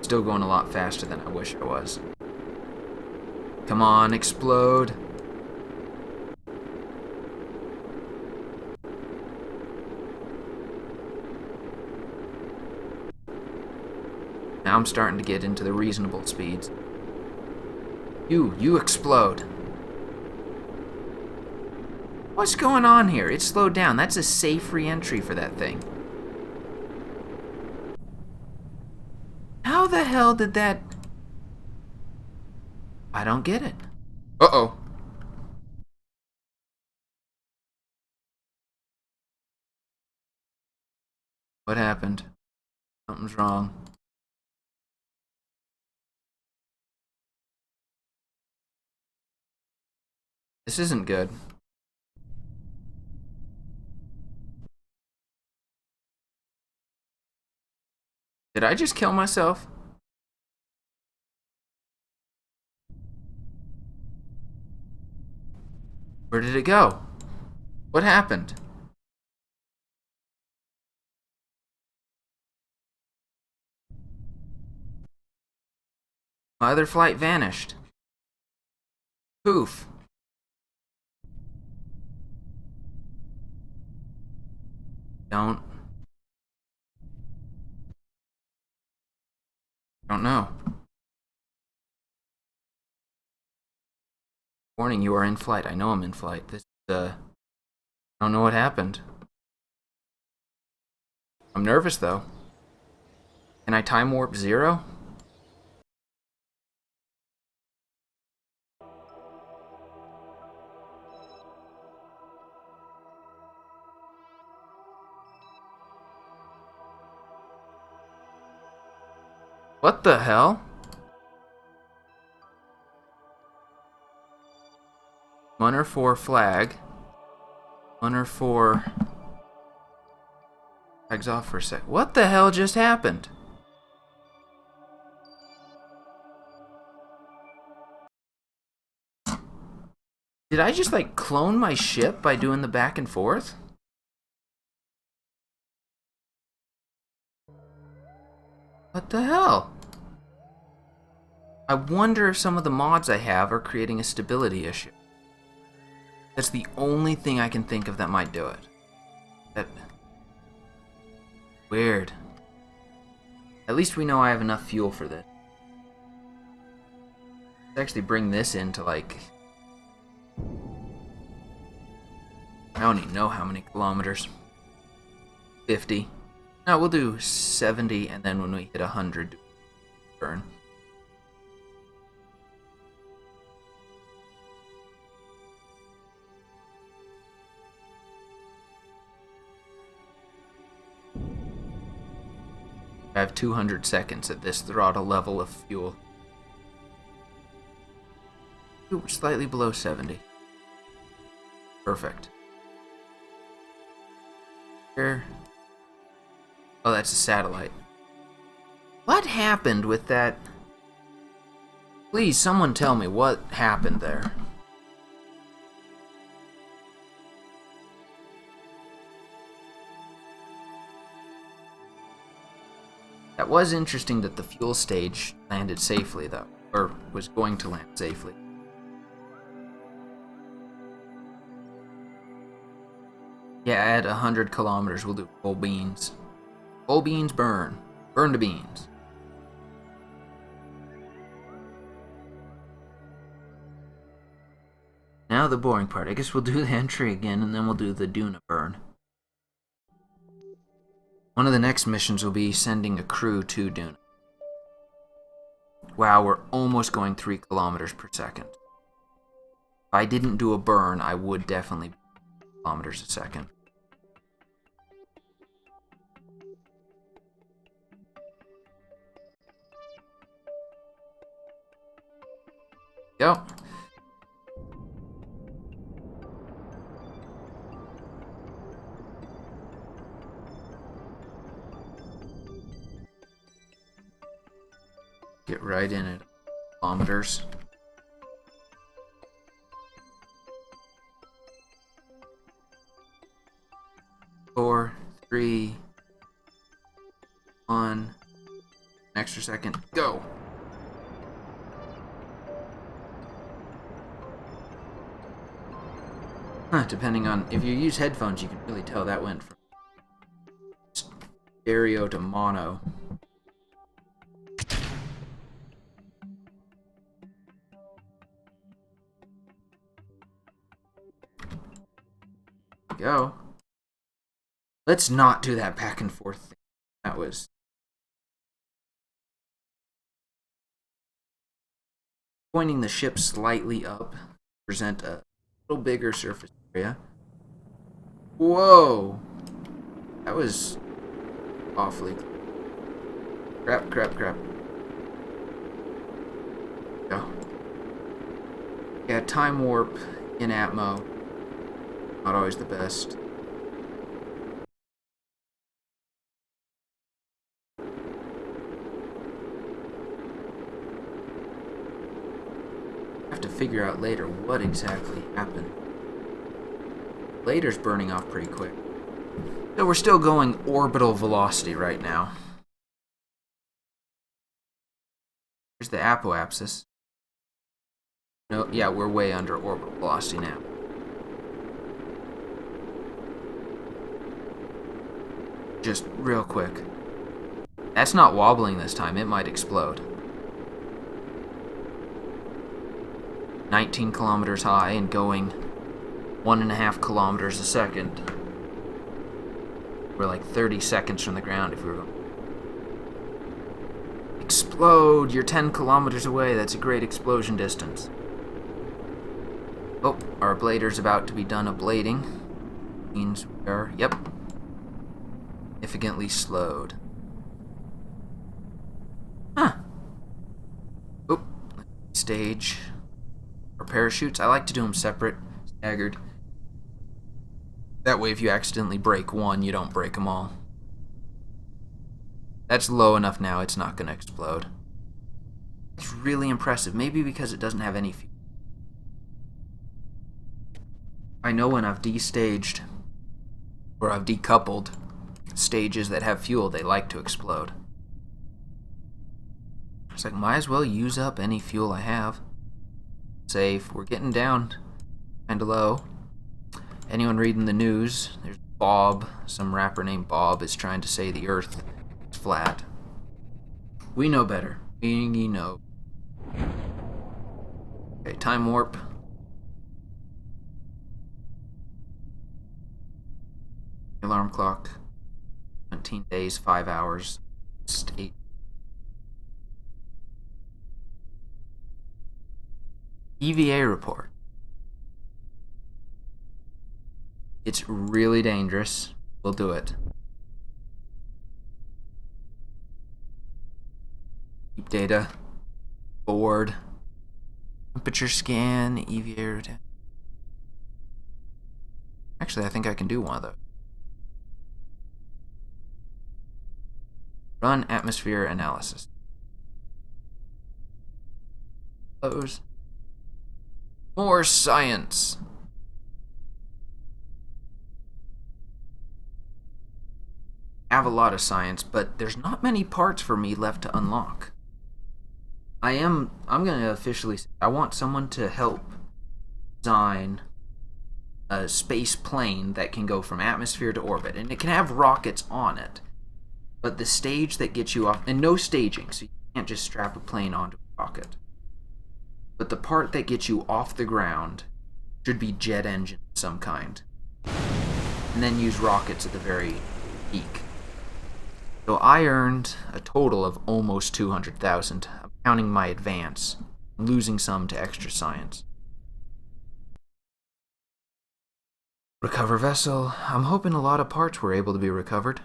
Still going a lot faster than I wish I was. Come on, explode. Now I'm starting to get into the reasonable speeds. You explode. What's going on here? It slowed down. That's a safe re-entry for that thing. How the hell did that... I don't get it. Uh-oh. What happened? Something's wrong. This isn't good. Did I just kill myself? Where did it go? What happened? My other flight vanished. Poof. Don't know. Warning, you are in flight. I know I'm in flight. I don't know what happened. I'm nervous, though. Can I time warp 0? What the hell? Munner 4 flag. Munner 4... Flags off for a sec. What the hell just happened? Did I just, like, clone my ship by doing the back and forth? What the hell? I wonder if some of the mods I have are creating a stability issue. That's the only thing I can think of that might do it. That... Weird. At least we know I have enough fuel for this. Let's actually bring this into, like... I don't even know how many kilometers. 50. No, we'll do 70, and then when we hit 100, burn. I have 200 seconds at this throttle level of fuel. Ooh, slightly below 70. Perfect. Here. Oh, that's a satellite. What happened with that? Please, someone tell me what happened there. That was interesting that the fuel stage landed safely, though. Or was going to land safely. Yeah, at 100 kilometers, we'll do full beans. Full beans burn. Burn to beans. Now the boring part. I guess we'll do the entry again, and then we'll do the Duna burn. One of the next missions will be sending a crew to Duna. Wow, we're almost going 3 kilometers per second. If I didn't do a burn, I would definitely be kilometers a second. Go. Get right in at kilometers. Four, three, one. An extra second. Go. Depending on if you use headphones, you can really tell that went from stereo to mono. Go. Let's not do that back and forth thing. That was pointing the ship slightly up to present a little bigger surface area. Whoa! That was awfully. Crap. Go. Yeah, time warp in Atmo. Not always the best. I have to figure out later what exactly happened. Later's burning off pretty quick. So we're still going orbital velocity right now. Here's the apoapsis. No, yeah, we're way under orbital velocity now. Just real quick. That's not wobbling this time. It might explode. 19 kilometers high and going 1.5 kilometers a second. We're like 30 seconds from the ground if we were going. Explode! You're 10 kilometers away. That's a great explosion distance. Oh, our ablator's about to be done ablating. Means we are, yep, significantly slowed. Huh. Oh, stage. Or parachutes. I like to do them separate, staggered. That way if you accidentally break one, you don't break them all. That's low enough now, it's not going to explode. It's really impressive, maybe because it doesn't have any fuel. I know when I've destaged, or I've decoupled stages that have fuel, they like to explode. It's like, might as well use up any fuel I have. Safe. We're getting down kind of low. Anyone reading the news, there's Bob, some rapper named Bob is trying to say the Earth is flat. We know better. We know. Okay, time warp. Alarm clock. 17 days, 5 hours. 8. EVA report. It's really dangerous. We'll do it. Keep data. Board. Temperature scan. EVA. Actually, I think I can do one of those. Run atmosphere analysis. Close. More science. I have a lot of science, but there's not many parts for me left to unlock. I'm going to officially say I want someone to help design a space plane that can go from atmosphere to orbit, and it can have rockets on it. But the stage that gets you off, and no staging, so you can't just strap a plane onto a rocket. But the part that gets you off the ground should be jet engine of some kind. And then use rockets at the very peak. So I earned a total of almost 200,000. I'm counting my advance. I'm losing some to extra science. Recover vessel. I'm hoping a lot of parts were able to be recovered.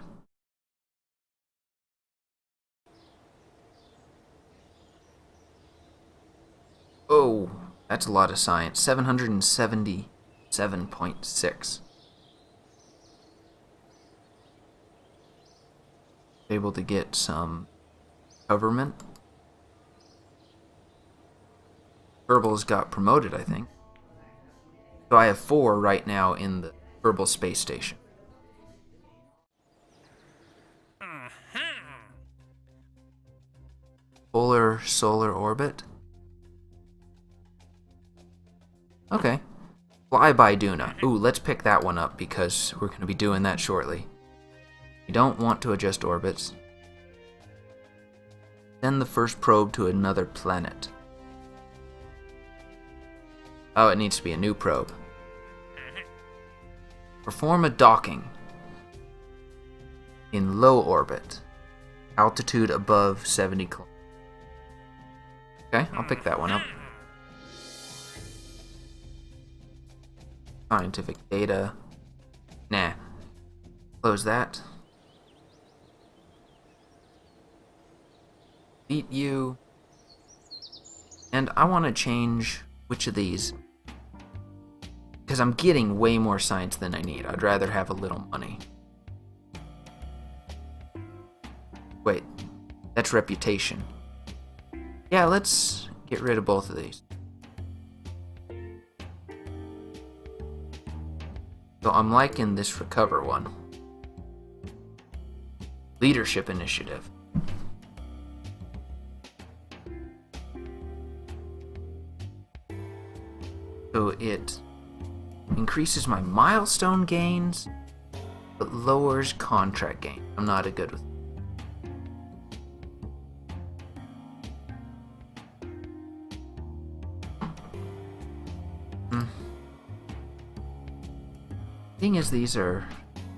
Oh, that's a lot of science. 777.6. Able to get some government. Kerbals got promoted, I think. So I have 4 right now in the Kerbal Space Station. Polar solar orbit. Okay. Flyby Duna. Ooh, let's pick that one up because we're going to be doing that shortly. You don't want to adjust orbits. Send the first probe to another planet. Oh, it needs to be a new probe. Perform a docking in low orbit. Altitude above 70 kilometers. Okay, I'll pick that one up. Scientific data. Nah. Close that. Beat you. And I want to change which of these. Because I'm getting way more science than I need. I'd rather have a little money. Wait. That's reputation. Yeah, let's get rid of both of these. So I'm liking this recover one. Leadership initiative. So it increases my milestone gains, but lowers contract gain. I'm not a good with. Thing is, these are.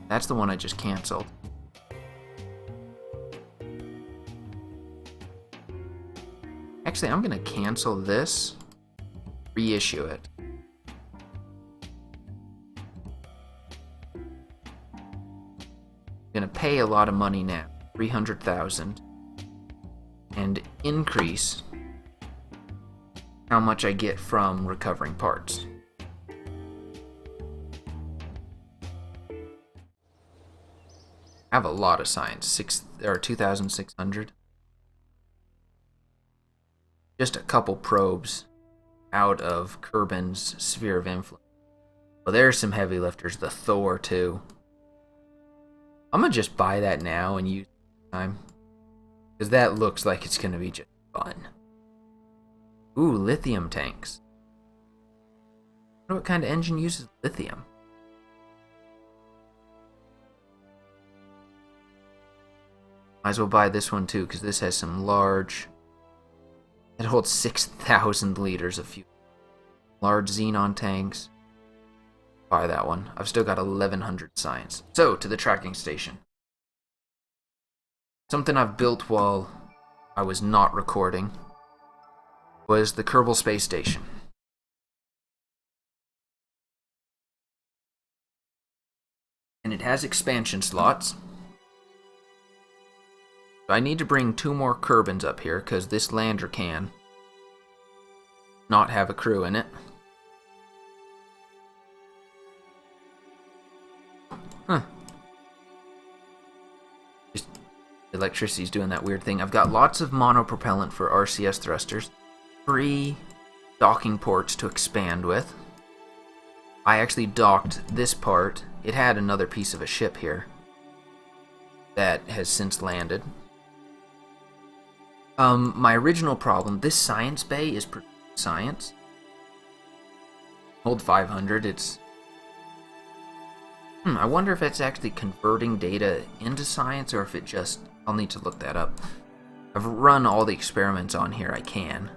That's the one I just canceled. Actually, I'm gonna cancel this, reissue it. Gonna pay a lot of money now, 300,000, and increase how much I get from recovering parts. I have a lot of science, 2,600. Just a couple probes out of Kerbin's sphere of influence. Well, there's some heavy lifters, the Thor too. I'm gonna just buy that now and use it time. Because that looks like it's gonna be just fun. Ooh, lithium tanks. I wonder what kind of engine uses lithium. Might as well buy this one too, because this has some large. It holds 6,000 liters of fuel. Large xenon tanks. Buy that one. I've still got 1,100 science. So, to the tracking station. Something I've built while I was not recording was the Kerbal Space Station. And it has expansion slots. I need to bring 2 more Kerbins up here, because this lander can not have a crew in it. Huh. Just electricity's doing that weird thing. I've got lots of monopropellant for RCS thrusters. 3 docking ports to expand with. I actually docked this part. It had another piece of a ship here that has since landed. My original problem, this science bay is science. Hold 500, it's... I wonder if it's actually converting data into science or if it just... I'll need to look that up. I've run all the experiments on here I can.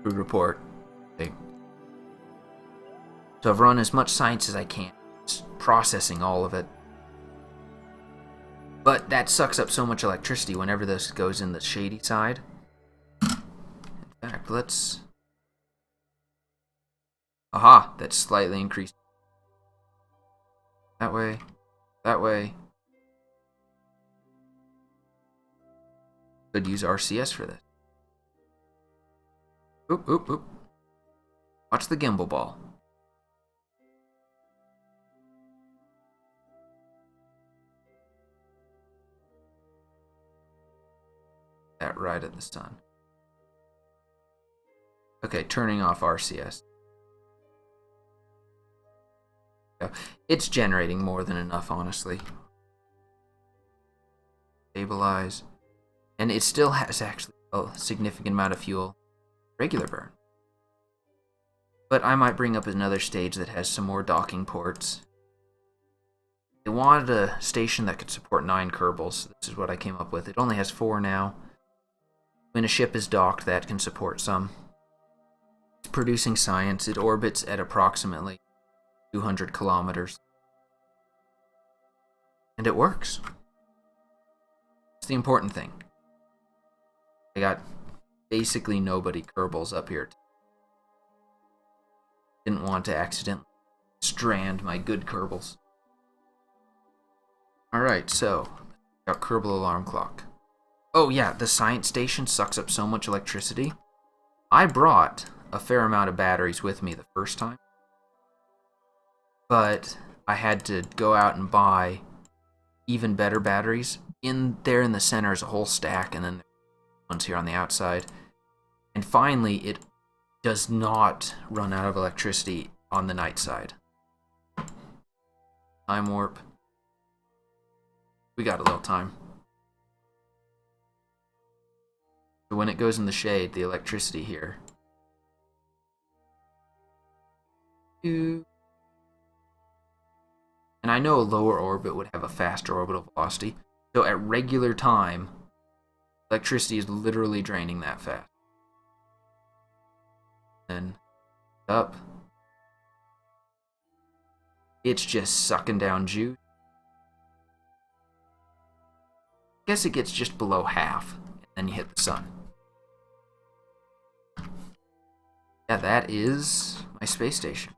Crew report. Okay. So I've run as much science as I can. Just processing all of it. But that sucks up so much electricity whenever this goes in the shady side. In fact, let's... Aha! That's slightly increased. That way. That way. Could use RCS for this. Oop, oop, oop. Watch the gimbal ball. That right at the sun. Okay, turning off RCS. It's generating more than enough, honestly. Stabilize. And it still has actually a significant amount of fuel. Regular burn. But I might bring up another stage that has some more docking ports. They wanted a station that could support 9 Kerbals. This is what I came up with. It only has 4 now. When a ship is docked, that can support some. It's producing science. It orbits at approximately 200 kilometers. And it works. It's the important thing. I got basically nobody Kerbals up here. Didn't want to accidentally strand my good Kerbals. Alright, so, got Kerbal alarm clock. Oh yeah, the science station sucks up so much electricity. I brought a fair amount of batteries with me the first time, but I had to go out and buy even better batteries. In the center is a whole stack, and then there's ones here on the outside. And finally, it does not run out of electricity on the night side. Time warp. We got a little time. So when it goes in the shade, the electricity here. And I know a lower orbit would have a faster orbital velocity. So at regular time, electricity is literally draining that fast. Then up. It's just sucking down juice. I guess it gets just below half, and then you hit the sun. Yeah, that is my space station.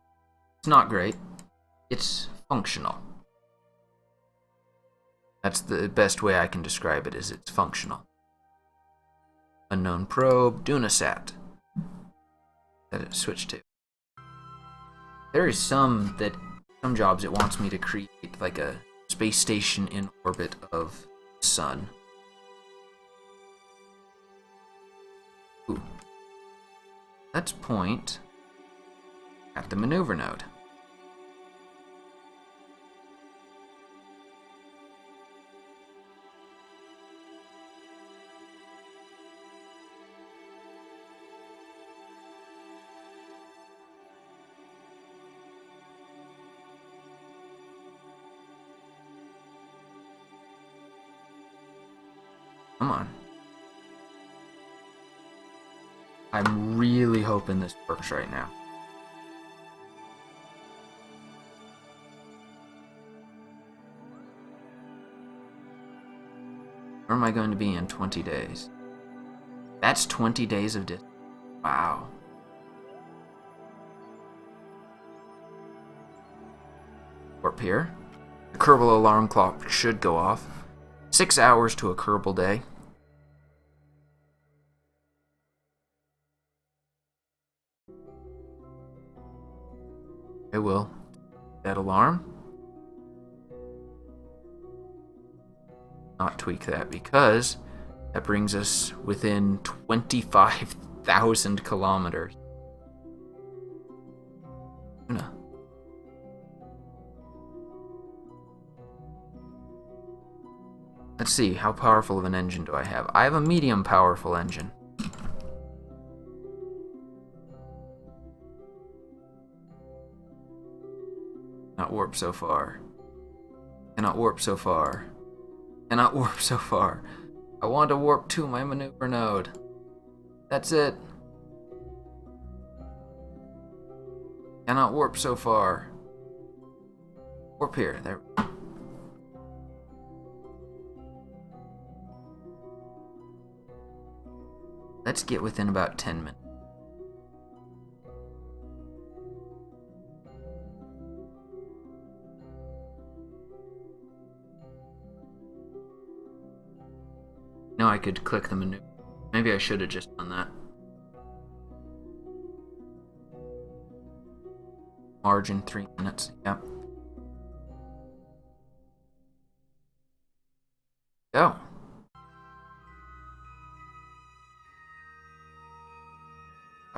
It's not great. It's functional. That's the best way I can describe it, is it's functional. Unknown probe, Dunasat. That it switched to. There is some jobs it wants me to create like a space station in orbit of the sun. Ooh. Let's point at the maneuver node. Come on. I'm really hoping this works right now. Where am I going to be in 20 days? That's 20 days of distance. Wow. Warp here. The Kerbal alarm clock should go off. 6 hours to a Kerbal day. I will. That alarm. Not tweak that because that brings us within 25,000 kilometers. Luna. Let's see, how powerful of an engine do I have? I have a medium powerful engine. Not warp so far. Cannot warp so far. Cannot warp so far. I want to warp to my maneuver node. That's it. Cannot warp so far. Warp here. There. Let's get within about 10 minutes. Now I could click the maneuver. Maybe I should have just done that. Margin 3 minutes. Yep. Go.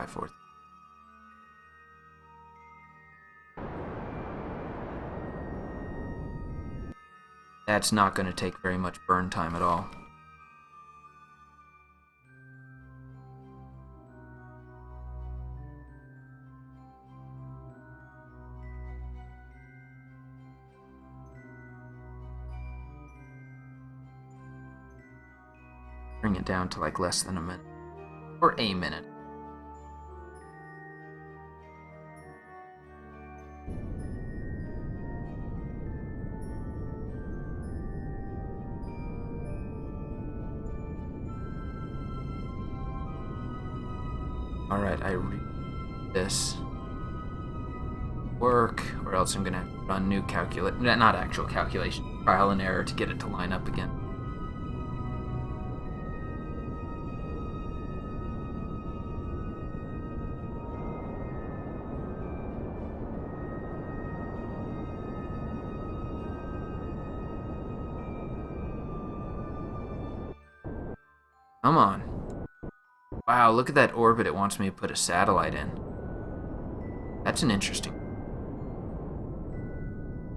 4. That's not going to take very much burn time at all. Bring it down to like less than a minute. Or a minute. Alright, I read this. Work, or else I'm gonna have to run new not actual calculation, trial and error to get it to line up again. Come on. Wow, look at that orbit it wants me to put a satellite in. That's an interesting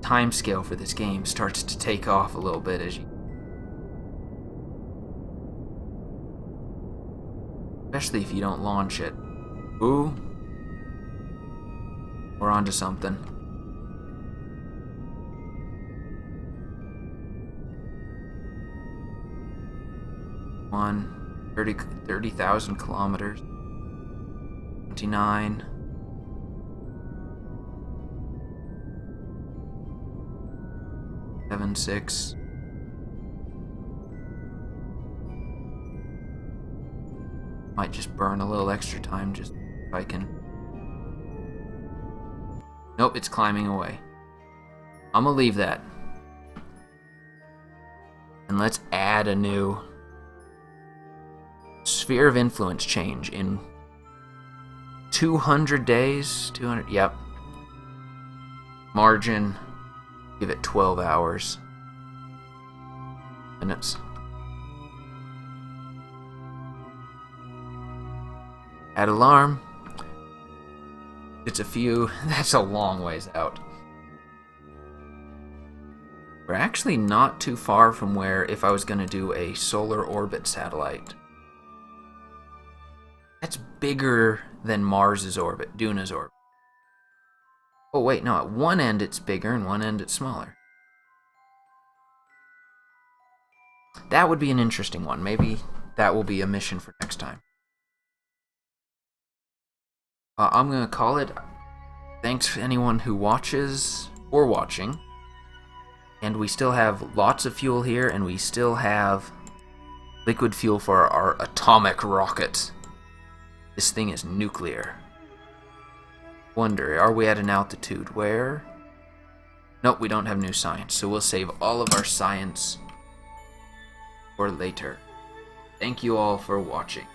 timescale for this game starts to take off a little bit as you... Especially if you don't launch it. Ooh. We're onto something. One, 30,000 kilometers. 29. Seven, 6. Might just burn a little extra time just if I can. Nope, it's climbing away. I'm gonna leave that. And let's add a new sphere of influence change in 200 days. 200, yep. Margin, give it 12 hours. Minutes. Add alarm. It's a few, that's a long ways out. We're actually not too far from where if I was going to do a solar orbit satellite. That's bigger than Mars's orbit, Duna's orbit. Oh wait, no, at one end it's bigger and one end it's smaller. That would be an interesting one. Maybe that will be a mission for next time. I'm going to call it. Thanks to anyone who watches or watching. And we still have lots of fuel here, and we still have liquid fuel for our atomic rocket. This thing is nuclear. Wonder, are we at an altitude where... Nope, we don't have new science, so we'll save all of our science for later. Thank you all for watching.